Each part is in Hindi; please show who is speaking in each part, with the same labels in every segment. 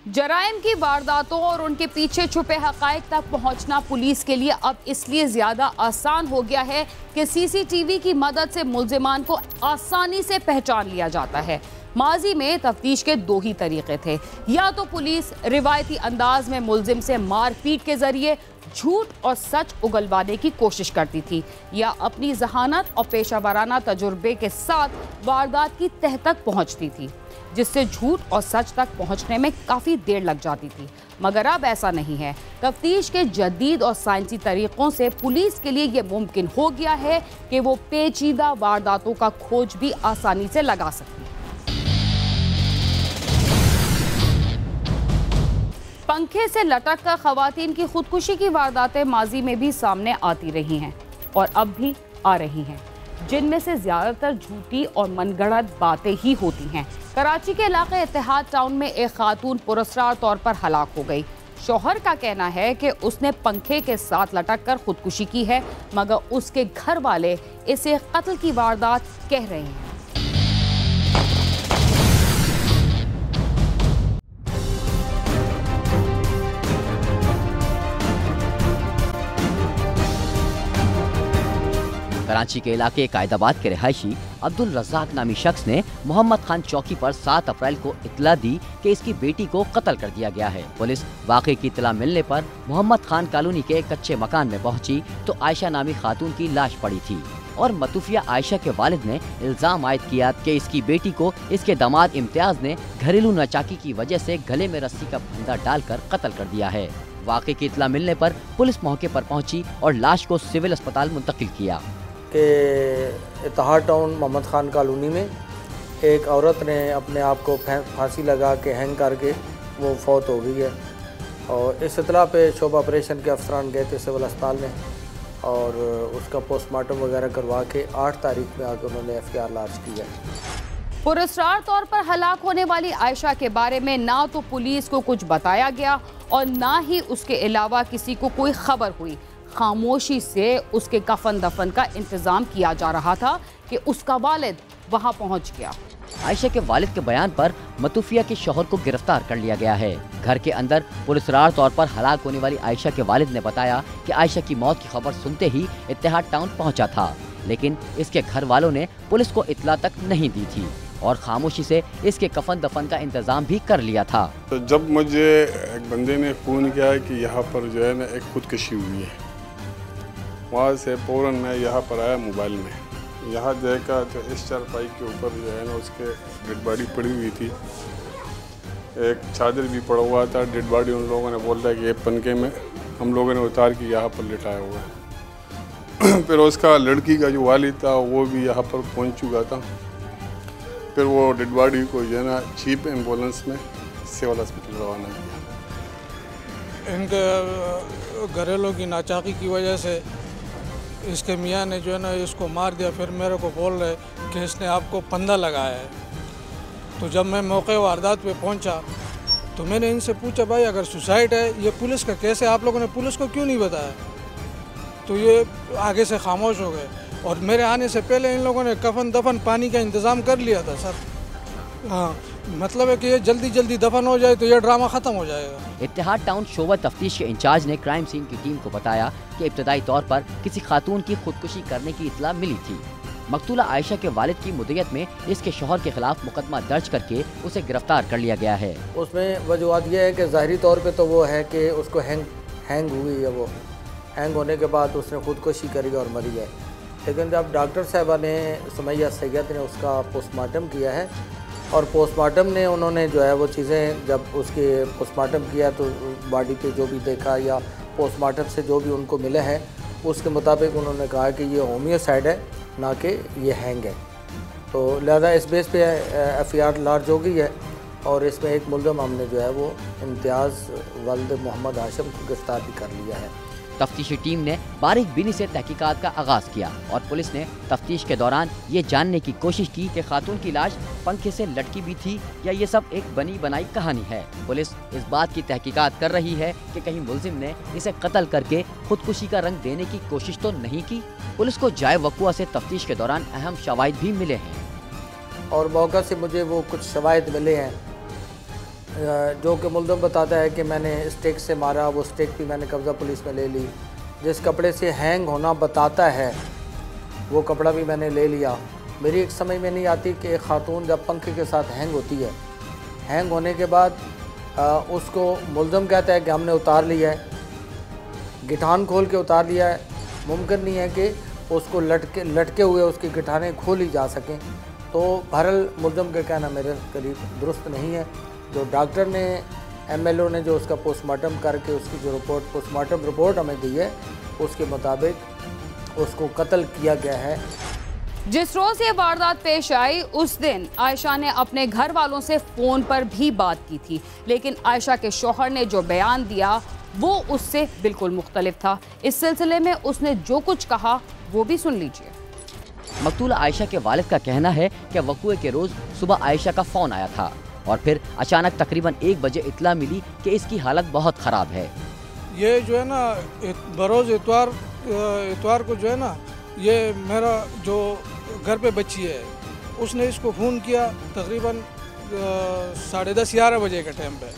Speaker 1: जराइम की वारदातों और उनके पीछे छुपे हकाइक तक पहुंचना पुलिस के लिए अब इसलिए ज्यादा आसान हो गया है कि सीसीटीवी की मदद से मुल्जिमान को आसानी से पहचान लिया जाता है। माजी में तफ्तीश के दो ही तरीके थे, या तो पुलिस रिवायती अंदाज में मुल्जिम से मारपीट के जरिए झूठ और सच उगलवाने की कोशिश करती थी, या अपनी जहानत और पेशा वाराना तजुर्बे के साथ वारदात की तह तक पहुंचती थी, जिससे झूठ और सच तक पहुंचने में काफ़ी देर लग जाती थी। मगर अब ऐसा नहीं है। तफ्तीश के जदीद और साइंसी तरीक़ों से पुलिस के लिए ये मुमकिन हो गया है कि वो पेचीदा वारदातों का खोज भी आसानी से लगा सके। पंखे से लटक कर खवातीन की खुदकुशी की वारदातें माजी में भी सामने आती रही हैं और अब भी आ रही हैं, जिनमें से ज़्यादातर झूठी और मनगढ़ंत बातें ही होती हैं। कराची के इलाके इत्तेहाद टाउन में एक खातून पुरस्कार तौर पर हलाक हो गई। शौहर का कहना है कि उसने पंखे के साथ लटक कर खुदकुशी की है, मगर उसके घर वाले इसे कत्ल की वारदात कह रहे हैं।
Speaker 2: कराची के इलाके कायदाबाद के रिहायशी अब्दुल रज़ाक नामी शख्स ने मोहम्मद खान चौकी पर 7 अप्रैल को इत्तला दी कि इसकी बेटी को कत्ल कर दिया गया है। पुलिस वाक़े की इत्तला मिलने पर मोहम्मद खान कॉलोनी के कच्चे मकान में पहुंची तो आयशा नामी खातून की लाश पड़ी थी और मतूफिया आयशा के वालिद ने इल्ज़ाम आयद किया कि इसकी बेटी को इसके दामाद इम्तियाज ने घरेलू नाचाकी की वजह से गले में रस्सी का फंदा डालकर कत्ल कर दिया है। वाक़े की इत्तला मिलने पर पुलिस मौके पर पहुंची और लाश को सिविल अस्पताल मुंतकिल किया।
Speaker 3: कि इत्तेहाद टाउन मोहम्मद खान कॉलोनी में एक औरत ने अपने आप को फांसी लगा के हैंग करके वो फौत हो गई है और इस इत्तला पे शोबा ऑपरेशन के अफसरान गए थे सिविल अस्पताल में और उसका पोस्टमार्टम वगैरह करवा के 8 तारीख में आकर उन्होंने FIR लॉन्च की है।
Speaker 1: पुरस्कार तौर पर हलाक होने वाली आयशा के बारे में ना तो पुलिस को कुछ बताया गया और ना ही उसके अलावा किसी को कोई खबर हुई। खामोशी से उसके कफन दफन का इंतजाम किया जा रहा था कि उसका वालिद वहां पहुंच गया।
Speaker 2: आयशा के वालिद के बयान पर मतूफिया के शौहर को गिरफ्तार कर लिया गया है। घर के अंदर पुरस्कार तौर पर हलाक होने वाली आयशा के वालिद ने बताया कि आयशा की मौत की खबर सुनते ही इत्तेहाद टाउन पहुंचा था, लेकिन इसके घर वालों ने पुलिस को इत्तला तक नहीं दी थी और खामोशी से इसके कफन दफन का इंतजाम भी कर लिया था।
Speaker 4: तो जब मुझे एक बंदे ने फ़ोन किया कि यहाँ पर जो है ना एक खुदकुशी हुई है, वहाँ से फ़ौरन मैं यहाँ पर आया मोबाइल में। यहाँ देखा तो इस चारपाई के ऊपर जो है ना उसके डेड बॉडी पड़ी हुई थी, एक चादर भी पड़ा हुआ था। डेड बॉडी उन लोगों ने बोला कि ये पनके में हम लोगों ने उतार के यहाँ पर लिटाया हुआ है। फिर उसका लड़की का जो वालिद था वो भी यहाँ पर पहुँच चुका था। फिर वो डेड बॉडी को जो है ना चीप एम्बुलेंस में सिविल हॉस्पिटल रवाना किया।
Speaker 5: इनके घरेलू की नाचाकी की वजह से इसके मियाँ ने जो है ना इसको मार दिया। फिर मेरे को बोल रहे कि इसने आपको फंदा लगाया है। तो जब मैं मौके वारदात पे पहुंचा तो मैंने इनसे पूछा, भाई अगर सुसाइड है ये पुलिस का केस है, आप लोगों ने पुलिस को क्यों नहीं बताया? तो ये आगे से खामोश हो गए और मेरे आने से पहले इन लोगों ने कफन दफन पानी का इंतज़ाम कर लिया था सर। हाँ, मतलब है कि ये जल्दी जल्दी दफन हो जाए तो ये ड्रामा ख़त्म हो जाएगा।
Speaker 2: इत्तेहाद टाउन शोबा तफ्तीश के इंचार्ज ने क्राइम सीन की टीम को बताया कि इब्तदाई तौर पर किसी खातून की खुदकुशी करने की इत्तला मिली थी। मकतूला आयशा के वालिद की मुद्दत में इसके शौहर के खिलाफ मुकदमा दर्ज करके उसे गिरफ्तार कर लिया गया है।
Speaker 3: उसमें वजूहत यह है कि ज़ाहिरी तौर पे तो वो है कि उसको हैंग हुई है, वो हैंग होने के बाद उसने खुदकुशी करी और मरी है। लेकिन जब डॉक्टर साहबा ने सुमैया सैयद ने उसका पोस्टमार्टम किया है और पोस्टमार्टम ने उन्होंने जो है वो चीज़ें जब उसके पोस्टमार्टम किया तो बॉडी पे जो भी देखा या पोस्टमार्टम से जो भी उनको मिले हैं उसके मुताबिक उन्होंने कहा कि ये होमियोसाइड है, ना कि ये हैंग है। तो लिहाजा इस बेस पे FIR लॉन्च हो गई है और इसमें एक मुल्ज़िम हमने जो है वो इम्तियाज़ वल्द मोहम्मद हाशिम को गिरफ्तार भी कर लिया है।
Speaker 2: तफ्तीशी टीम ने बारीक बीनी से तहकीकात का आगाज किया और पुलिस ने तफ्तीश के दौरान ये जानने की कोशिश की कि खातून की लाश पंखे से लटकी भी थी या ये सब एक बनी बनाई कहानी है। पुलिस इस बात की तहकीकात कर रही है कि कहीं मुल्जिम ने इसे कत्ल करके खुदकुशी का रंग देने की कोशिश तो नहीं की। पुलिस को जाए वक़ुआ से तफ्तीश के दौरान अहम शवाहिद भी मिले हैं
Speaker 3: और मौका से मुझे वो कुछ शवाहिद मिले हैं जो कि मुल्ज़िम बताता है कि मैंने स्टिक से मारा, वो स्टिक भी मैंने कब्ज़ा पुलिस में ले ली। जिस कपड़े से हैंग होना बताता है वो कपड़ा भी मैंने ले लिया। मेरी एक समझ में नहीं आती कि एक ख़ातून जब पंखे के साथ हैंग होती है, हैंग होने के बाद उसको मुल्ज़िम कहता है कि हमने उतार लिया है, गिठान खोल के उतार लिया है। मुमकिन नहीं है कि उसको लटके हुए उसकी गिठानें खोली जा सकें। तो बहरहाल मुल्ज़िम का कहना मेरे करीब दुरुस्त नहीं है। जो डॉक्टर ने MLO ने जो उसका पोस्टमार्टम करके उसकी जो पोस्टमार्टम रिपोर्ट हमें दी है उसके मुताबिक उसको कत्ल किया गया है।
Speaker 1: जिस रोज ये वारदात पेश आई उस दिन आयशा ने अपने घर वालों से फोन पर भी बात की थी, लेकिन आयशा के शौहर ने जो बयान दिया वो उससे बिल्कुल मुख्तलिफ था। इस सिलसिले में उसने जो कुछ कहा वो भी सुन लीजिए।
Speaker 2: मकतूला आयशा के वालिद का कहना है कि वक़ूए के रोज सुबह आयशा का फोन आया था और फिर अचानक तकरीबन 1 बजे इत्तला मिली कि इसकी हालत बहुत ख़राब है।
Speaker 5: ये जो है ना बरोज़ इतवार को जो है ना, ये मेरा जो घर पे बच्ची है उसने इसको फ़ोन किया तकरीबन 10:30-11 बजे के टाइम पे।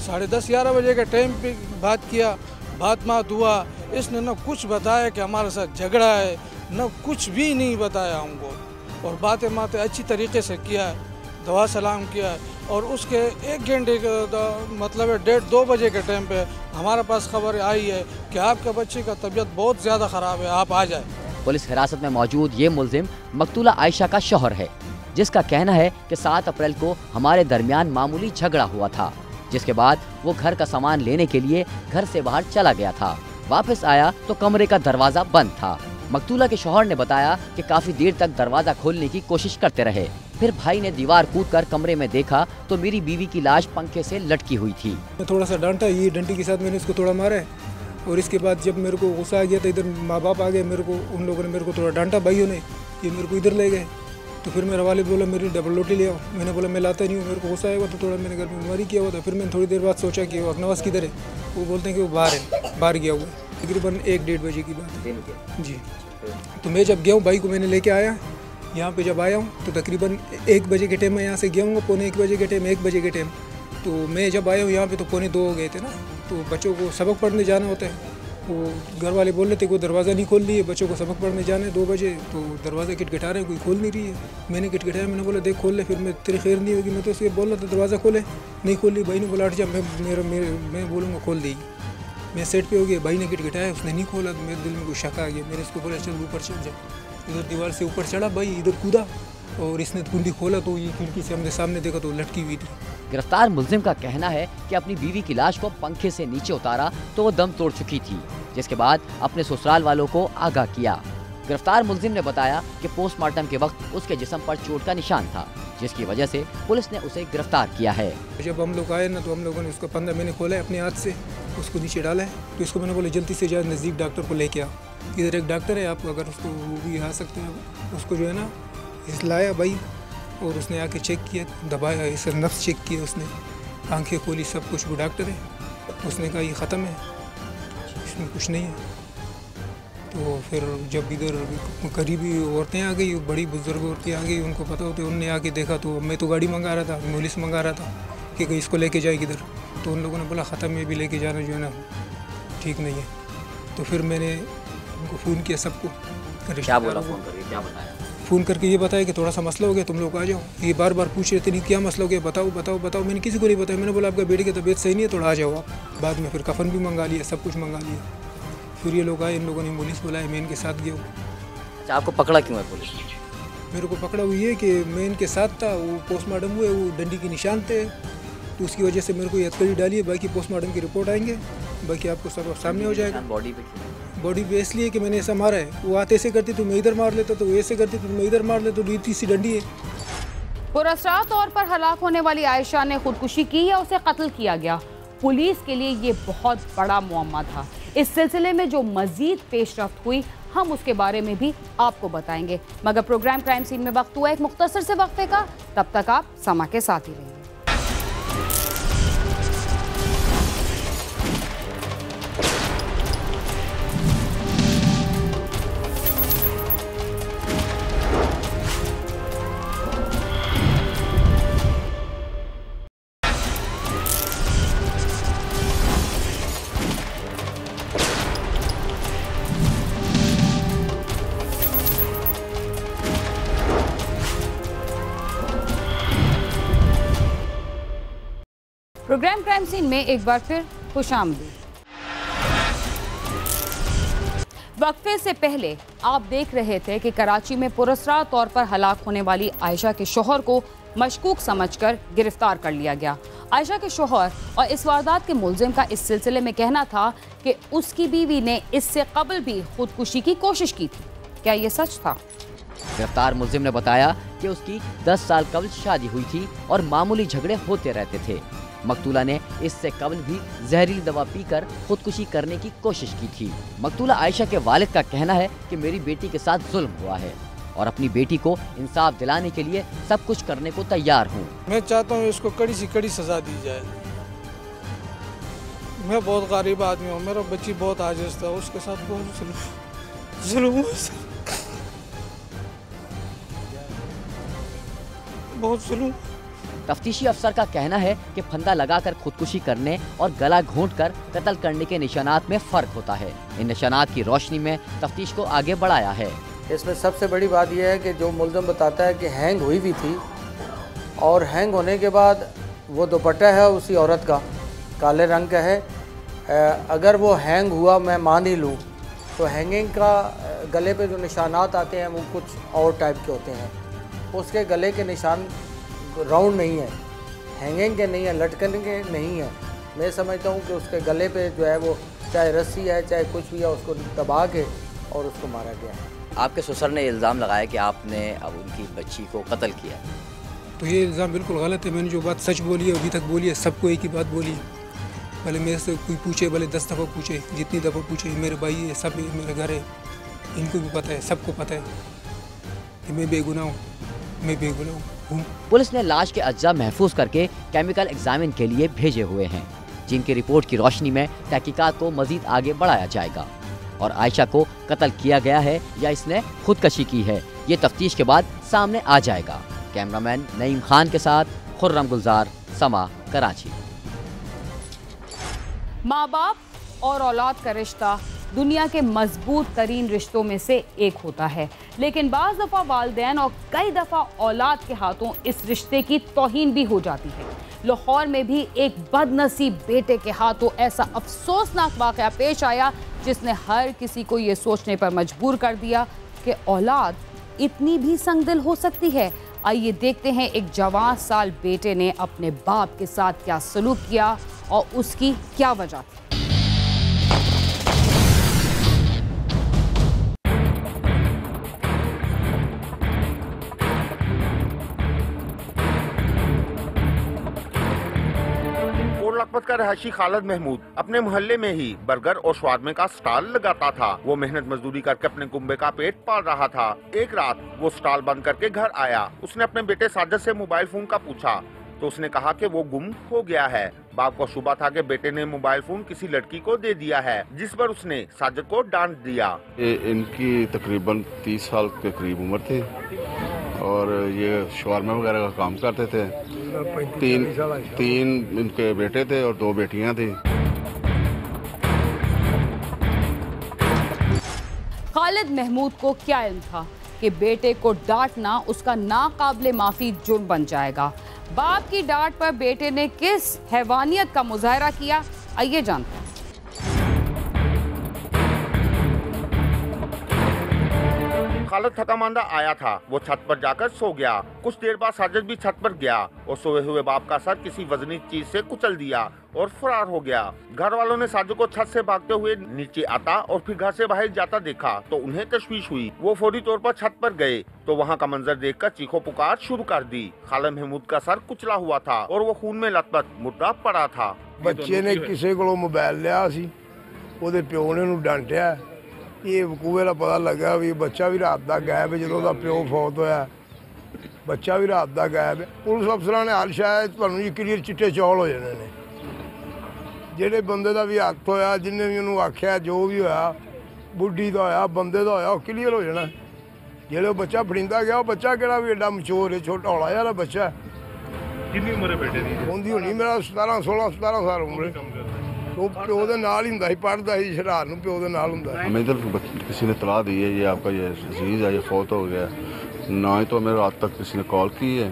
Speaker 5: 10:30-11 बजे के टाइम पे बात किया, बात हुआ। इसने न कुछ बताया कि हमारे साथ झगड़ा है, न कुछ भी नहीं बताया हमको, और बातें अच्छी तरीके से किया है, दुआ सलाम किया है। और उसके 1 घंटे मतलब 1:30-2 बजे के टाइम पे हमारे पास खबर आई है कि आपका बच्चे का तबीयत बहुत ज़्यादा ख़राब है, आप आ जाए।
Speaker 2: पुलिस हिरासत में मौजूद ये मुल्जिम मकतूला आयशा का शौहर है, जिसका कहना है कि 7 अप्रैल को हमारे दरमियान मामूली झगड़ा हुआ था, जिसके बाद वो घर का सामान लेने के लिए घर से बाहर चला गया था। वापस आया तो कमरे का दरवाजा बंद था। मकतूला के शौहर ने बताया कि काफी देर तक दरवाजा खोलने की कोशिश करते रहे। फिर भाई ने दीवार कूदकर कमरे में देखा तो मेरी बीवी की लाश पंखे से लटकी हुई थी।
Speaker 6: मैं थोड़ा सा डांटा, ये डंडी के साथ मैंने उसको थोड़ा मारा है, और इसके बाद जब मेरे को गुस्सा आ गया तो इधर माँ बाप आ गए, मेरे को उन लोगों ने मेरे को थोड़ा डांटा, भाइयों ने, ये मेरे को इधर ले गए। तो फिर मेरा वालिद बोला मेरी डबल रोटी ले आओ। मैंने बोला मैं लाता नहीं हूँ, मेरे को गुस्सा आएगा। तो थोड़ा मैंने घर में बीमारी किया हुआ था। फिर मैंने थोड़ी देर बाद सोचा कि वो अकनवास किधर है, वो बोलते हैं कि वो बाहर है, बाहर गया हुआ है। तकरीबन 1-1:30 बजे की बात है जी। तो मैं जब गया हूँ, भाई को मैंने लेके आया यहाँ पे, जब आया हूँ तो तकरीबन 1 बजे के टाइम में यहाँ से गया हूँ, 1 बजे के टाइम 1 बजे के टाइम। तो मैं जब आया हूँ यहाँ पे तो 1:45 हो गए थे ना। तो बच्चों को सबक पढ़ने जाना होता है, वो घर वाले बोल रहे थे कोई दरवाज़ा नहीं खोल रही है, बच्चों को सबक पढ़ने जाना है 2 बजे। तो दरवाज़ा खटखटा रहे हैं, कोई खोल नहीं रही है। मैंने खटखटाया, मैंने बोला देख खोल ले, फिर मैं तेरी खैर नहीं होगी। मैं तो उसके बोल रहा था दरवाज़ा खोले, नहीं खोल ली। भाई ने बोला हट जा, मैं बोलूँगा खोल देगी। मैं सेट पे हो गया, भाई ने खटखटाया, उसने नहीं खोला। तो मेरे दिल में कुछ शक आ गया। मैंने इसको बोला चल ऊपर चढ़ जा। इधर दीवार से ऊपर चढ़ा, भाई इधर कूदा और इसने कुंडी खोला तो ये खिड़की से हमने सामने देखा तो लटकी हुई थी।
Speaker 2: गिरफ्तार मुल्जिम का कहना है कि अपनी बीवी की लाश को पंखे से नीचे उतारा तो वो दम तोड़ चुकी थी, जिसके बाद अपने ससुराल वालों को आगाह किया। गिरफ्तार मुल्जिम ने बताया कि पोस्टमार्टम के वक्त उसके जिस्म पर चोट का निशान था, जिसकी वजह से पुलिस ने उसे गिरफ्तार किया है।
Speaker 6: जब हम लोग आए ना तो हम लोगों ने उसको 15 महीने खोला है अपने हाथ से, उसको नीचे डाला है। तो इसको मैंने बोला जल्दी से जाए नज़दीक डॉक्टर को लेके आ, इधर एक डॉक्टर है, आप अगर उसको वो भी आ सकते हैं। उसको जो है ना इस लाया भाई, और उसने आके चेक किया, दबाया, इसे नफ्स चेक किया, उसने आंखें खोली, सब कुछ। वो डॉक्टर है, उसने कहा ये ख़त्म है, इसमें कुछ नहीं है। तो फिर जब इधर करीबी औरतें आ गई, बड़ी बुजुर्ग औरतें आ गई, उनको पता होते, उनने आके देखा। तो मैं तो गाड़ी मंगा रहा था, पुलिस मंगा रहा था कि इसको लेके जाए किधर। तो उन लोगों ने बोला ख़त्म है, भी लेके जाना जो है ना ठीक नहीं है। तो फिर मैंने उनको फ़ोन किया सबको।
Speaker 2: क्या बोला फ़ोन करके, क्या बताया?
Speaker 6: फ़ोन करके ये बताया कि थोड़ा सा मसला हो गया, तुम लोग आ जाओ। ये बार बार पूछ रहे थे नहीं क्या मसला हो गया, बताओ बताओ बताओ। मैंने किसी को नहीं बताया। मैंने बोला आपका बेटे की तबीयत सही नहीं है, थोड़ा आ जाओ आप। बाद में फिर कफन भी मंगा लिया, सब कुछ मंगा लिया। फिर ये लोग आए, इन लोगों ने पुलिस बुलाया, मैं इनके साथ गया हूँ।
Speaker 2: अच्छा, आपको पकड़ा क्यों है पुलिस?
Speaker 6: मेरे को पकड़ा हुई है कि मैं इनके साथ था, वो पोस्टमार्टम हुए, वो डंडी के निशान थे, तो उसकी वजह से मेरे को हथकड़ी डाली है। बाकी पोस्टमार्टम की रिपोर्ट आएंगे, बाकी आपको सब सामने हो जाएगा। बॉडी पे इसलिए कि मैंने ऐसा मारा है। वो आते ऐसे करती तो मैं इधर मार लेता, तो वो ऐसे करती तो मैं इधर मार लेता। तो इतनी सी डंडी है।
Speaker 1: पुरअसरार तौर पर हलाक होने वाली आयशा ने खुदकुशी की या उसे कत्ल किया गया, पुलिस के लिए ये बहुत बड़ा मुअम्मा था। इस सिलसिले में जो मजीद पेशरफ्त हुई हम उसके बारे में भी आपको बताएंगे, मगर प्रोग्राम क्राइम सीन में वक्त हुआ एक मुख्तसर से वक्फे का। तब तक आप समा के साथ ही रहिए। प्रोग्राम क्राइम सीन में एक बार फिर खुशामदीद। वक्फे से पहले आप देख रहे थे कि कराची में पुरस्कार तौर पर हलाक होने वाली आयशा के शौहर को मशकूक समझकर गिरफ्तार कर लिया गया। आयशा के शौहर और इस वारदात के मुलजिम का इस सिलसिले में कहना था कि उसकी बीवी ने इससे कबल भी खुदकुशी की कोशिश की थी। क्या ये सच था?
Speaker 2: गिरफ्तार मुलजिम ने बताया कि उसकी 10 साल कबल शादी हुई थी और मामूली झगड़े होते रहते थे। मकतूला ने इससे कबल भी जहरीली दवा पीकर खुदकुशी करने की कोशिश की थी। मकतूला आयशा के वालिद का कहना है कि मेरी बेटी के साथ जुल्म हुआ है और अपनी बेटी को इंसाफ दिलाने के लिए सब कुछ करने को तैयार हूँ। मैं
Speaker 5: चाहता हूँ इसको कड़ी से कड़ी सजा दी जाए। मैं बहुत गरीब आदमी हूँ, मेरा बच्ची बहुत आजिज़ था, उसके साथ बहुत जुल्म बहुत जुल्म।
Speaker 2: तफ्तीशी अफसर का कहना है कि फंदा लगाकर खुदकुशी करने और गला घोंटकर कत्ल करने के निशानात में फर्क होता है। इन निशानात की रोशनी में तफ्तीश को आगे बढ़ाया है।
Speaker 3: इसमें सबसे बड़ी बात यह है कि जो मुलज़म बताता है कि हैंग हुई भी थी और हैंग होने के बाद वो दुपट्टा है उसी औरत का काले रंग का है। अगर वो हैंग हुआ मैं मान ही लूँ तो हैंगिंग का गले पे जो निशानात आते हैं वो कुछ और टाइप के होते हैं। उसके गले के निशान राउंड नहीं है, हैंगिंग के नहीं है, लटकन के नहीं है। मैं समझता हूँ कि उसके गले पे जो है वो चाहे रस्सी है चाहे कुछ भी है उसको दबा के और उसको मारा गया है।
Speaker 2: आपके ससुर ने इल्ज़ाम लगाया कि आपने अब उनकी बच्ची को कत्ल किया,
Speaker 6: तो ये इल्ज़ाम बिल्कुल गलत है। मैंने जो बात सच बोली है अभी तक बोली है, सबको एक ही बात बोली है। भले मेरे से कोई पूछे, भले 10 दफ़ा पूछे, जितनी दफ़ा पूछे, मेरे भाई है, सब मेरे घर है, इनको भी पता है, सबको पता है कि मैं बेगुनाह हूँ, मैं बेगुनाह हूँ।
Speaker 2: पुलिस ने लाश के अज्जा महफूज करके केमिकल एग्जामिन के लिए भेजे हुए हैं, जिनकी रिपोर्ट की रोशनी में तहकीकात को मजीद आगे बढ़ाया जाएगा और आयशा को कत्ल किया गया है या इसने खुदकशी की है, ये तफ्तीश के बाद सामने आ जाएगा। कैमरामैन नईम खान के साथ खुर्रम गुलजार, समा, कराची।
Speaker 1: माँ बाप और औलाद का रिश्ता दुनिया के मजबूत तरीन रिश्तों में से एक होता है, लेकिन बाज़ दफ़ा वालिदैन और कई दफ़ा औलाद के हाथों इस रिश्ते की तौहीन भी हो जाती है। लाहौर में भी एक बदनसीब बेटे के हाथों ऐसा अफसोसनाक वाक़या पेश आया जिसने हर किसी को ये सोचने पर मजबूर कर दिया कि औलाद इतनी भी संगदिल हो सकती है। आइए देखते हैं एक जवान साल बेटे ने अपने बाप के साथ क्या सलूक किया और उसकी क्या वजह थी।
Speaker 7: लखपत का रहायशी खालिद महमूद अपने मोहल्ले में ही बर्गर और शवारमे का स्टॉल लगाता था। वो मेहनत मजदूरी करके अपने कुंबे का पेट पाल रहा था। एक रात वो स्टॉल बंद करके घर आया। उसने अपने बेटे साजिद से मोबाइल फोन का पूछा तो उसने कहा कि वो गुम हो गया है। बाप को शुबा था कि बेटे ने मोबाइल फोन किसी लड़की को दे दिया है, जिस पर उसने साजिद को डांट दिया।
Speaker 8: इनकी तकरीबन 30 साल के करीब उम्र थी और ये शवारमा वगैरह का काम करते थे। तीन इनके बेटे थे और 2 बेटियां थी।
Speaker 1: खालिद महमूद को क्या इल्म था कि बेटे को डांटना उसका नाकाबिले माफी जुर्म बन जाएगा। बाप की डांट पर बेटे ने किस हैवानियत का मुजाहरा किया, आइए जानते हैं।
Speaker 7: खालिद थकामांदा आया था। वो छत पर जाकर सो गया। कुछ देर बाद साजिद भी छत पर गया और सोए हुए बाप का सर किसी वजनी चीज से कुचल दिया और फरार हो गया। घर वालों ने साजिद को छत से भागते हुए नीचे आता और फिर घर से बाहर जाता देखा तो उन्हें तशवीश हुई। वो फौरी तौर पर छत पर गए तो वहाँ का मंजर देखकर चीखो पुकार शुरू कर दी। खालिद महमूद का सर कुचला हुआ था और वो खून में लथपथ मुर्दा पड़ा था।
Speaker 9: बच्चे ने किसी को मोबाइल लिया सी, ਉਹਦੇ ਪਿਓ ਨੇ ਉਹਨੂੰ ਡਾਂਟਿਆ। ਇਹ ਵਕੂਏ ਦਾ ਪਤਾ ਲੱਗਾ ਵੀ ਬੱਚਾ ਵੀ ਰਾਤ ਦਾ ਗਾਇਬ ਹੈ। ਜਦੋਂ ਦਾ ਪਿਓ ਫੌਤ ਹੋਇਆ ਬੱਚਾ ਵੀ ਰਾਤ ਦਾ ਗਾਇਬ ਹੈ। ਪੁਲਿਸ ਅਫਸਰਾਂ ਨੇ ਹਾਲ ਸ਼ਾਇਦ ਤੁਹਾਨੂੰ ਜੀ ਕਲੀਅਰ ਚਿੱਟੇ ਚੌਲ ਹੋ ਜਾਣੇ ਨੇ। ਜਿਹੜੇ ਬੰਦੇ ਦਾ ਵੀ ਹੱਥ ਹੋਇਆ, ਜਿੰਨੇ ਵੀ ਉਹਨੂੰ ਆਖਿਆ, ਜੋ ਵੀ ਹੋਇਆ, ਬੁੱਢੀ ਦਾ ਹੋਇਆ, ਬੰਦੇ ਦਾ ਹੋਇਆ, ਉਹ ਕਲੀਅਰ ਹੋ ਜਾਣਾ। ਜਿਹੜੇ ਉਹ ਬੱਚਾ ਫੜਿੰਦਾ ਗਿਆ, ਉਹ ਬੱਚਾ ਕਿਹੜਾ ਵੀ ਐਡਾ ਮਚੋਰ ਹੈ, ਛੋਟਾ ਹੌਲਾ ਜਿਹਾ ਬੱਚਾ।
Speaker 10: ਕਿੰਨੀ ਉਮਰ ਹੈ ਬੇਟੇ ਦੀ?
Speaker 9: ਹੁੰਦੀ ਹੋਣੀ ਮੇਰਾ 17 ਸਾਲ ਉਮਰ। वो प्यो दे नाल ही हुंदा ही, पढ़दा ही, शरार नूं प्यो दे नाल हुंदा।
Speaker 8: हमें इधर किसी ने तला दी है ये आपका ये अजीज है, ये फौत हो गया। ना ही तो मेरे रात तक किसी ने कॉल की है,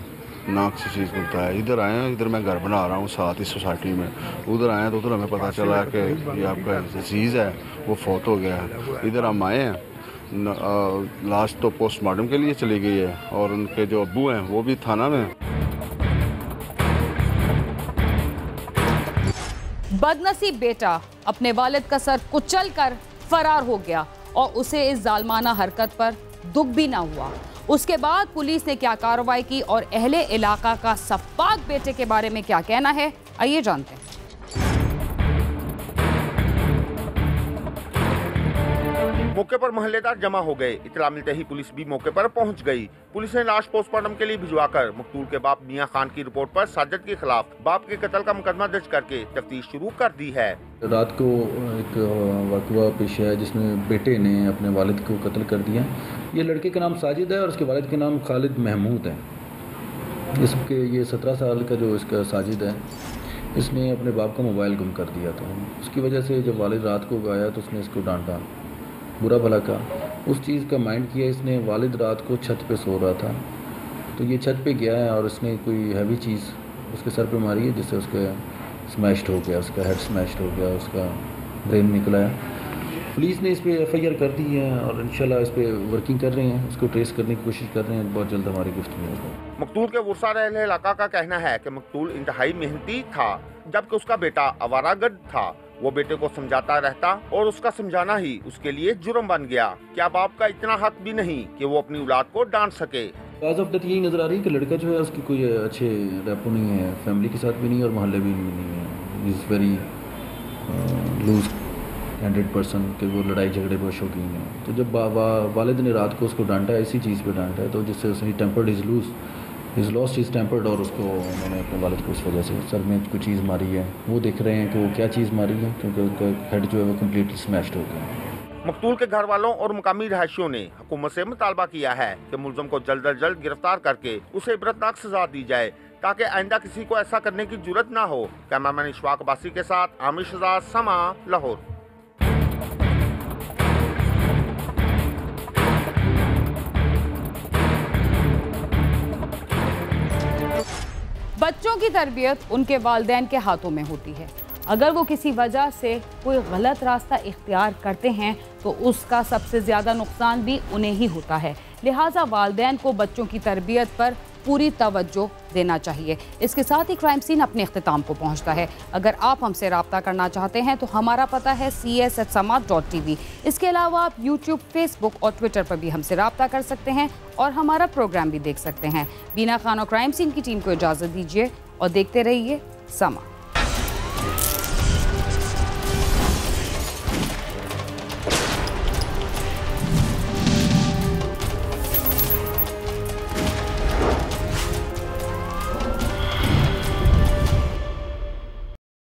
Speaker 8: ना किसी चीज़ को बताया। इधर आए हैं, इधर मैं घर बना रहा हूँ साथ ही सोसाइटी में, उधर आए हैं तो उधर हमें पता चला कि ये आपका अजीज़ है वो फौत हो गया है। इधर हम आए हैं, लास्ट तो पोस्टमार्टम के लिए चली गई है और उनके जो अब्बू हैं वो भी थाना में।
Speaker 1: बदनसीब बेटा अपने वालिद का सर कुचल कर फरार हो गया और उसे इस जालमाना हरकत पर दुख भी ना हुआ। उसके बाद पुलिस ने क्या कार्रवाई की और अहले इलाका का सफ्फाक बेटे के बारे में क्या कहना है, आइए जानते हैं।
Speaker 7: मौके पर मोहल्लेदार जमा हो गए। इतला मिलते ही पुलिस भी मौके पर पहुंच गई। पुलिस ने लाश पोस्टमार्टम के लिए भिजवाकर मकतूल के बाप मियां खान की रिपोर्ट पर साजिद के खिलाफ बाप के कत्ल का मुकदमा दर्ज करके तफ्तीश शुरू कर दी है।
Speaker 11: रात को एक वाक़या पेश आया जिसमें बेटे ने अपने वालिद को कत्ल कर दिया। ये लड़के का नाम साजिद है और उसके वालिद का नाम खालिद महमूद है। इसके ये 17 साल का जो इसका साजिद है, इसने अपने बाप का मोबाइल गुम कर दिया था। उसकी वजह से जब वालिद रात को गया तो उसने इसको डांटा, बुरा भला का उस चीज़ का माइंड किया इसने। वालिद रात को छत पे सो रहा था तो ये छत पे गया है और इसने कोई हैवी चीज़ उसके सर पे मारी है जिससे उसका स्मैश्ड हो गया, उसका हेड स्मैश्ड हो गया, उसका ब्रेन निकला है। पुलिस ने इस पर FIR कर दी है और इंशाल्लाह इस पर वर्किंग कर रहे हैं, उसको ट्रेस करने की कोशिश कर रहे हैं। बहुत जल्द हमारी गिरफ्त में होगा।
Speaker 7: मकतूल के वर्सा अहले इलाका का कहना है कि मकतूल इंतहाई मेहनती था जबकि उसका बेटा आवारागर्द था। वो बेटे को समझाता रहता और उसका समझाना ही उसके लिए जुर्म बन गया। क्या बाप का इतना हक भी नहीं कि वो अपनी औलाद को डांट सके?
Speaker 11: आज ऑफ डेथ यही नज़र आ रही है कि लड़का जो है उसकी कोई अच्छे रैपो नहीं है, फैमिली के साथ भी नहीं और मोहल्ले भी नहीं है। इज़ वेरी लूज 100% कि वो लड़ाई झगड़े पर शौकीन है। तो जब वालिद ने रात को उसको डांटा है, इसी चीज़ पे डांटा है, तो जिससे उसने tempered is lose is lost is tempered और उसको मैंने अपने वालिद को उस वजह से सर में कोई चीज़ मारी है। वो देख रहे हैं कि वो क्या चीज़ मारी है क्योंकि उनका हेड जो है वो कम्प्लीटली स्मैश्ड हो गया।
Speaker 7: मकतूल के घर वालों और मुकामी रहायशियों ने हुकूमत से मुतालबा किया है कि मुलज़म को जल्द अज जल्द गिरफ्तार करके उसे इबरतनाक सजा दी जाए ताकि आइंदा किसी को ऐसा करने की जुर्रत ना हो। कैमरामैन इशफाक अब्बासी के साथ आमिर शहजाद, समा, लाहौर।
Speaker 1: बच्चों की तरबियत उनके वालिदैन के हाथों में होती है। अगर वो किसी वजह से कोई गलत रास्ता इख्तियार करते हैं तो उसका सबसे ज़्यादा नुकसान भी उन्हें ही होता है। लिहाजा वालिदैन को बच्चों की तरबियत पर पूरी तवज्जो देना चाहिए। इसके साथ ही क्राइम सीन अपने इख्तिताम को पहुंचता है। अगर आप हमसे रब्ता करना चाहते हैं तो हमारा पता है cs@samat.tv। इसके अलावा आप YouTube, Facebook और Twitter पर भी हमसे रब्ता कर सकते हैं और हमारा प्रोग्राम भी देख सकते हैं। बीना खान और क्राइम सीन की टीम को इजाज़त दीजिए और देखते रहिए समा।